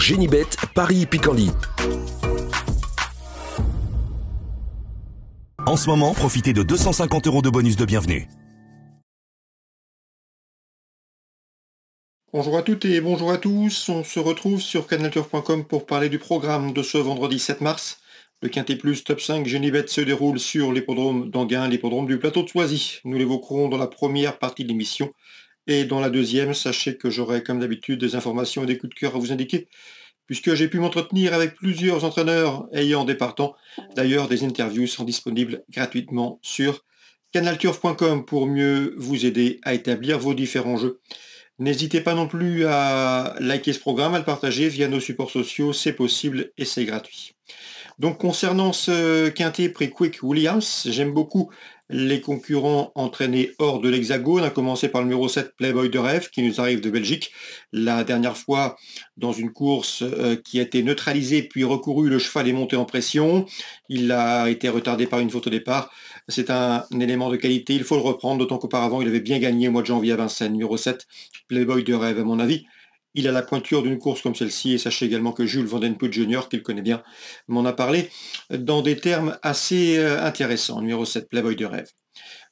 Génibet, Paris-Picardie. En ce moment, profitez de 250 € de bonus de bienvenue. Bonjour à toutes et bonjour à tous, on se retrouve sur canalturf.com pour parler du programme de ce vendredi 7 mars. Le Quintet Plus Top 5 Génibet se déroule sur l'hippodrome d'Anguin, l'hippodrome du plateau de Soisy. Nous l'évoquerons dans la première partie de l'émission. Et dans la deuxième, sachez que j'aurai comme d'habitude des informations et des coups de cœur à vous indiquer, puisque j'ai pu m'entretenir avec plusieurs entraîneurs ayant des partants. D'ailleurs, des interviews sont disponibles gratuitement sur canalturf.com pour mieux vous aider à établir vos différents jeux. N'hésitez pas non plus à liker ce programme, à le partager via nos supports sociaux, c'est possible et c'est gratuit. Donc concernant ce quintet prix Quick Williams, j'aime beaucoup les concurrents entraînés hors de l'Hexagone, à commencer par le numéro 7 Playboy de Rêve qui nous arrive de Belgique. La dernière fois, dans une course qui a été neutralisée puis recourue, le cheval est monté en pression. Il a été retardé par une faute au départ. C'est un élément de qualité, il faut le reprendre, d'autant qu'auparavant il avait bien gagné au mois de janvier à Vincennes. Numéro 7 Playboy de Rêve, à mon avis. Il a la pointure d'une course comme celle-ci, et sachez également que Jules Vandenput Jr., qu'il connaît bien, m'en a parlé dans des termes assez intéressants. Numéro 7, Playboy de Rêve.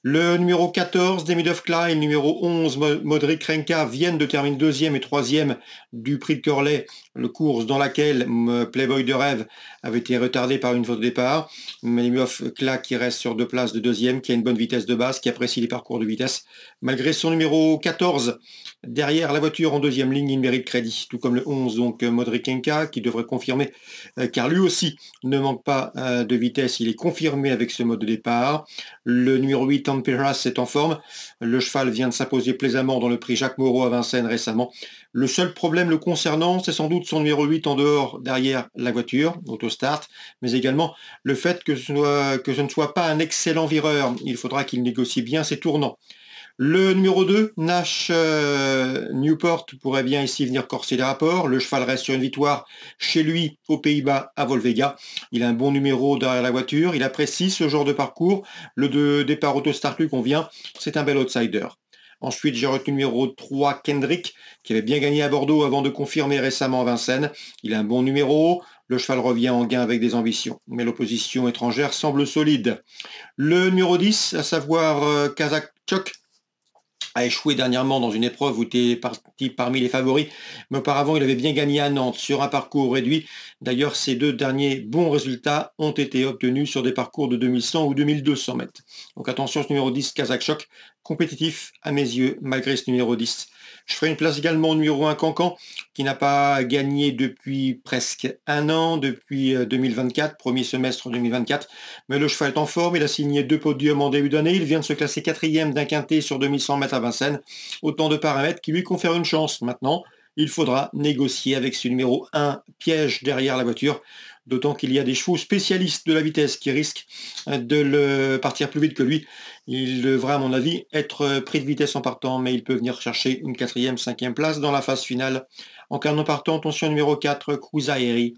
Le numéro 14, Demi of Klein, numéro 11, Modric Renka viennent de terminer deuxième et troisième du prix de Corlay, le course dans laquelle Playboy de Rêve avait été retardé par une faute de départ. Demi of Klein qui reste sur deux places de deuxième, qui a une bonne vitesse de base, qui apprécie les parcours de vitesse. Malgré son numéro 14, derrière la voiture en deuxième ligne, il mérite crédit, tout comme le 11, donc Modric Renka, qui devrait confirmer, car lui aussi ne manque pas de vitesse, il est confirmé avec ce mode de départ. Le numéro 8, Temperas, est en forme. Le cheval vient de s'imposer plaisamment dans le prix Jacques Moreau à Vincennes récemment. Le seul problème le concernant, c'est sans doute son numéro 8 en dehors, derrière la voiture, autostart, mais également le fait que ce ne soit pas un excellent vireur. Il faudra qu'il négocie bien ses tournants. Le numéro 2, Nash Newport, pourrait bien ici venir corser les rapports. Le cheval reste sur une victoire chez lui aux Pays-Bas à Volvega. Il a un bon numéro derrière la voiture. Il apprécie ce genre de parcours. Le départ autostart lui convient. C'est un bel outsider. Ensuite, j'ai retenu le numéro 3, Kendrick, qui avait bien gagné à Bordeaux avant de confirmer récemment à Vincennes. Il a un bon numéro. Le cheval revient en gain avec des ambitions. Mais l'opposition étrangère semble solide. Le numéro 10, à savoir Kazakchok, a échoué dernièrement dans une épreuve où il était parti parmi les favoris, mais auparavant il avait bien gagné à Nantes sur un parcours réduit. D'ailleurs, ces deux derniers bons résultats ont été obtenus sur des parcours de 2100 ou 2200 mètres. Donc attention, ce numéro 10, Kazakchok, compétitif à mes yeux, malgré ce numéro 10. Je ferai une place également au numéro 1, Cancan, qui n'a pas gagné depuis presque un an, depuis 2024, premier semestre 2024. Mais le cheval est en forme, il a signé 2 podiums en début d'année, il vient de se classer 4e d'un quintet sur 2100 mètres à Vincennes. Autant de paramètres qui lui confèrent une chance. Maintenant, il faudra négocier avec ce numéro 1, Piège, derrière la voiture. D'autant qu'il y a des chevaux spécialistes de la vitesse qui risquent de le partir plus vite que lui. Il devra, à mon avis, être pris de vitesse en partant, mais il peut venir chercher une 4e, 5e place dans la phase finale. En cas non partant, attention numéro 4, Cruzaeri.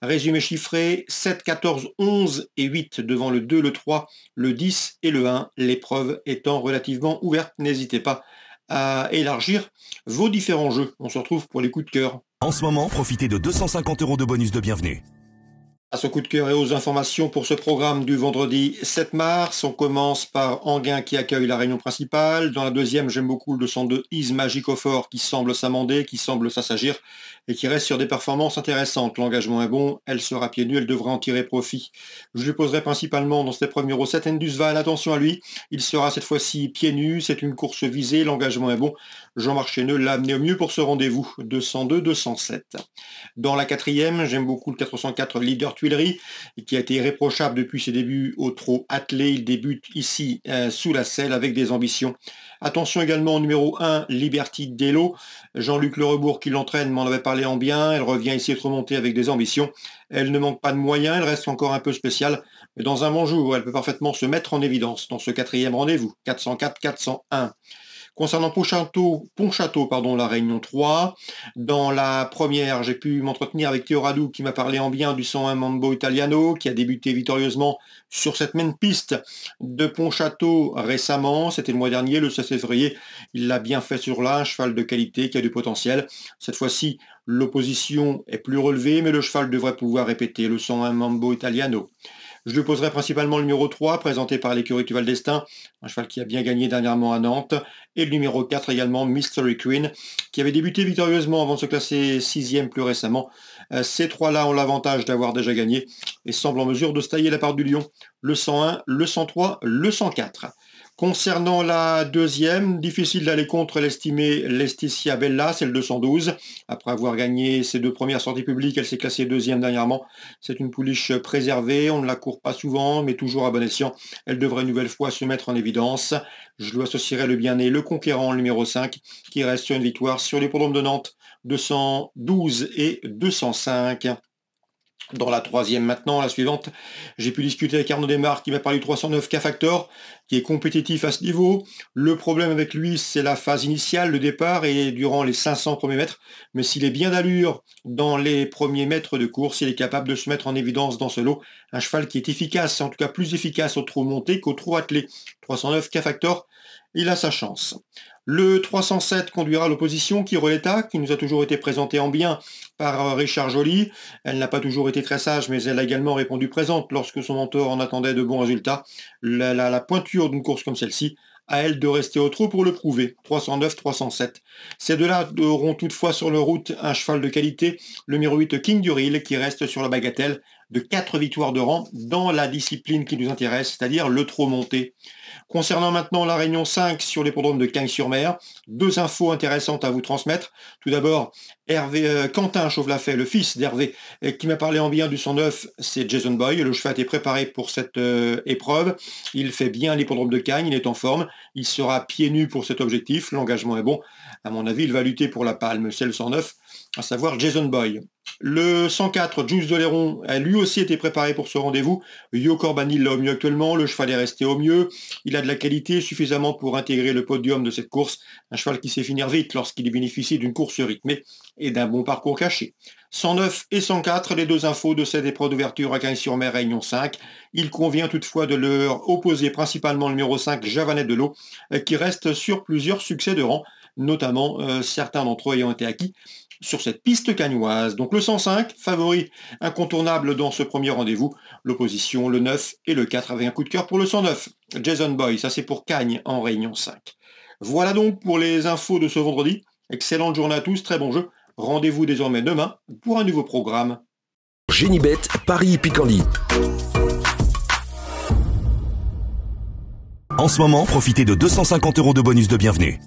Résumé chiffré, 7, 14, 11 et 8 devant le 2, le 3, le 10 et le 1. L'épreuve étant relativement ouverte, n'hésitez pas à élargir vos différents jeux. On se retrouve pour les coups de cœur. En ce moment, profitez de 250 € de bonus de bienvenue. À ce coup de cœur et aux informations pour ce programme du vendredi 7 mars, on commence par Anguin qui accueille la réunion principale. Dans la deuxième, j'aime beaucoup le 202 Is Magic Offer qui semble s'amender, qui semble s'assagir et qui reste sur des performances intéressantes. L'engagement est bon, elle sera pieds nus, elle devrait en tirer profit. Je lui poserai principalement dans cette épreuve numéro 7, Endusval, attention à lui, il sera cette fois-ci pieds nus, c'est une course visée, l'engagement est bon. Jean-Marc Chéneux l'a amené au mieux pour ce rendez-vous, 202-207. Dans la quatrième, j'aime beaucoup le 404 Leader Tuileries, qui a été irréprochable depuis ses débuts au trot attelé. Il débute ici sous la selle avec des ambitions. Attention également au numéro 1, Liberty Dello. Jean-Luc Lerebourg qui l'entraîne m'en avait parlé en bien. Elle revient ici être remontée avec des ambitions. Elle ne manque pas de moyens, elle reste encore un peu spéciale. Mais dans un bon jour, elle peut parfaitement se mettre en évidence dans ce quatrième rendez-vous, 404-401. Concernant Pontchâteau, la Réunion 3, dans la première, j'ai pu m'entretenir avec Théo Radou qui m'a parlé en bien du 101 Mambo Italiano, qui a débuté victorieusement sur cette même piste de Pontchâteau récemment. C'était le mois dernier, le 16 février. Il l'a bien fait sur là, un cheval de qualité qui a du potentiel. Cette fois-ci, l'opposition est plus relevée, mais le cheval devrait pouvoir répéter le 101 Mambo Italiano. Je lui poserai principalement le numéro 3, présenté par l'écurie du Val d'Estaing, un cheval qui a bien gagné dernièrement à Nantes, et le numéro 4 également, Mystery Queen, qui avait débuté victorieusement avant de se classer 6e plus récemment. Ces trois-là ont l'avantage d'avoir déjà gagné et semblent en mesure de se tailler la part du lion, le 101, le 103, le 104. Concernant la deuxième, difficile d'aller contre l'estimée Laetitia Bella, c'est le 212. Après avoir gagné ses deux premières sorties publiques, elle s'est classée deuxième dernièrement. C'est une pouliche préservée, on ne la court pas souvent, mais toujours à bon escient. Elle devrait une nouvelle fois se mettre en évidence. Je lui associerai le bien-né, le conquérant, le numéro 5, qui reste sur une victoire sur l'hippodrome de Nantes, 212 et 205. Dans la troisième maintenant, la suivante, j'ai pu discuter avec Arnaud Desmar qui m'a parlé du 309 K-Factor, qui est compétitif à ce niveau. Le problème avec lui, c'est la phase initiale, le départ et durant les 500 premiers mètres. Mais s'il est bien d'allure dans les premiers mètres de course, il est capable de se mettre en évidence dans ce lot. Un cheval qui est efficace, en tout cas plus efficace au trot monté qu'au trot attelé. 309 K-Factor, il a sa chance. Le 307 conduira l'opposition Kiroleta, qui nous a toujours été présentée en bien par Richard Joly. Elle n'a pas toujours été très sage, mais elle a également répondu présente lorsque son mentor en attendait de bons résultats. La pointure d'une course comme celle-ci, à elle de rester au trot pour le prouver. 309, 307. Ces deux-là auront toutefois sur leur route un cheval de qualité, le numéro 8 King Duril, qui reste sur la bagatelle de 4 victoires de rang dans la discipline qui nous intéresse, c'est-à-dire le trot monté. Concernant maintenant la Réunion 5 sur l'hippodrome de Cagnes-sur-Mer, deux infos intéressantes à vous transmettre. Tout d'abord, Quentin Chauvelafay, le fils d'Hervé, qui m'a parlé en bien du 109, c'est Jason Boy. Le cheval est préparé pour cette épreuve. Il fait bien l'hippodrome de Cagnes, il est en forme. Il sera pieds nus pour cet objectif. L'engagement est bon. À mon avis, il va lutter pour la palme. C'est le 109, à savoir Jason Boy. Le 104, Jules Doléron, a lui aussi été préparé pour ce rendez-vous. Yo Corbanil l'a au mieux actuellement, le cheval est resté au mieux. Il a de la qualité suffisamment pour intégrer le podium de cette course. Un cheval qui sait finir vite lorsqu'il bénéficie d'une course rythmée et d'un bon parcours caché. 109 et 104, les deux infos de cette épreuve d'ouverture à Cagnes-sur-Mer Réunion 5. Il convient toutefois de leur opposer principalement le numéro 5, Javanet de l'Eau, qui reste sur plusieurs succès de rang, notamment certains d'entre eux ayant été acquis sur cette piste cagnoise. Donc le 105, favori incontournable dans ce premier rendez-vous. L'opposition, le 9 et le 4 avec un coup de cœur pour le 109. Jason Boy, ça c'est pour Cagnes en Réunion 5. Voilà donc pour les infos de ce vendredi. Excellente journée à tous, très bon jeu. Rendez-vous désormais demain pour un nouveau programme. Génibet, Paris Picardie. En ce moment, profitez de 250 € de bonus de bienvenue.